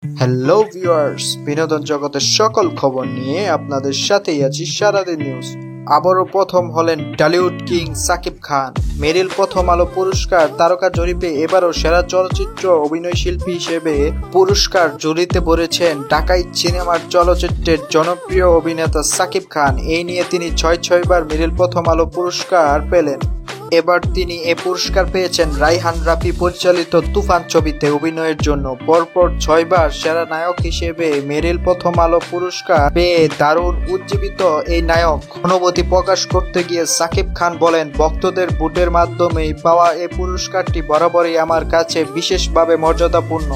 Hello viewers, বিনোদন জগতের সকল খবর নিয়ে আপনাদের সাথেই আছি সারাদিন নিউজ। আবারও প্রথম হলেন টলিউড কিং সাকিব খান। মেরিল প্রথম আলো পুরস্কার তারকা জরিপে এবারও সেরা চলচ্চিত্র অভিনয়শিল্পী হিসেবে পুরস্কার ঝুলিতে পড়েছেন ডাকাইত সিনেমার চলচ্চিত্রের জনপ্রিয় অভিনেতা সাকিব খান। এই নিয়ে তিনি ছয়বার মেরিল প্রথম আলো পুরস্কার পেলেন। এবার তিনি এ পুরস্কার পেয়েছেন রায়হান রাফি পরিচালিত তুফান ছবিতে অভিনয়ের জন্য। পরপর 6বার সেরা নায়ক হিসেবে মেরিল প্রথম আলো পুরস্কার পেয়ে দারুণ উজ্জীবিত এই নায়ক। অনুভূতি প্রকাশ করতে গিয়ে সাকিব খান বলেন, ভক্তদের ভোটের মাধ্যমেই পাওয়া এই পুরস্কারটি বরাবরই আমার কাছে বিশেষভাবে মর্যাদাপূর্ণ।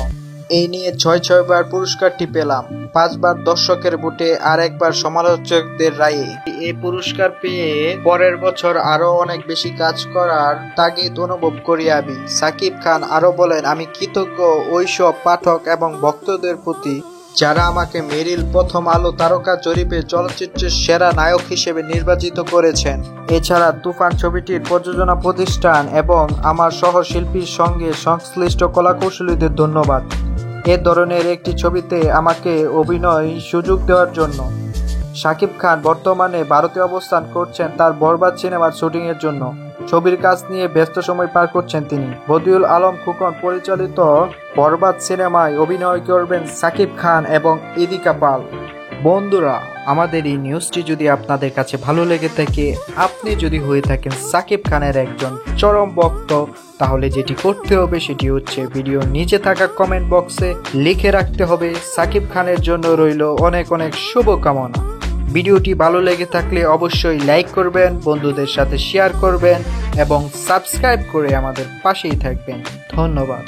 এই নিয়ে 6বার পুরস্কারটি পেলাম, 5বার দর্শকের ভোটে আর একবার সমালোচকদের রায়ে। এই পুরস্কার পেয়ে পরের বছর আরো অনেক বেশি কাজ করার তাগিদ অনুভব করি আমি। সাকিব খান আরো বলেন, আমি কৃতজ্ঞ ওইসব পাঠক এবং ভক্তদের প্রতি যারা আমাকে মেরিল প্রথম আলো তারকা জরিপে চলচ্চিত্রের সেরা নায়ক হিসেবে নির্বাচিত করেছেন। এছাড়া তুফান ছবিটির প্রযোজনা প্রতিষ্ঠান এবং আমার সহশিল্পীর সঙ্গে সংশ্লিষ্ট কলাকৌশলীদের ধন্যবাদ এ ধরনের একটি ছবিতে আমাকে অভিনয় সুযোগ দেওয়ার জন্য। সাকিব খান বর্তমানে ভারতে অবস্থান করছেন তার বরবাদ সিনেমার শুটিং এর জন্য। ছবির কাজ নিয়ে ব্যস্ত সময় পার করছেন তিনি। বদিউল আলম খোকন পরিচালিত বরবাদ সিনেমায় অভিনয় করবেন সাকিব খান এবং ইদিকা পাল। বন্ধুরা, আমাদের এই নিউজটি যদি আপনাদের কাছে ভালো লেগে থাকে, আপনি যদি হয়ে থাকেন সাকিব খানের একজন চরম ভক্ত, তাহলে যেটি করতে হবে সেটি হচ্ছে ভিডিওর নিচে থাকা কমেন্ট বক্সে লিখে রাখতে হবে সাকিব খানের জন্য রইল অনেক অনেক শুভকামনা। ভিডিওটি ভালো লেগে থাকলে অবশ্যই লাইক করবেন, বন্ধুদের সাথে শেয়ার করবেন এবং সাবস্ক্রাইব করে আমাদের পাশেই থাকবেন। ধন্যবাদ।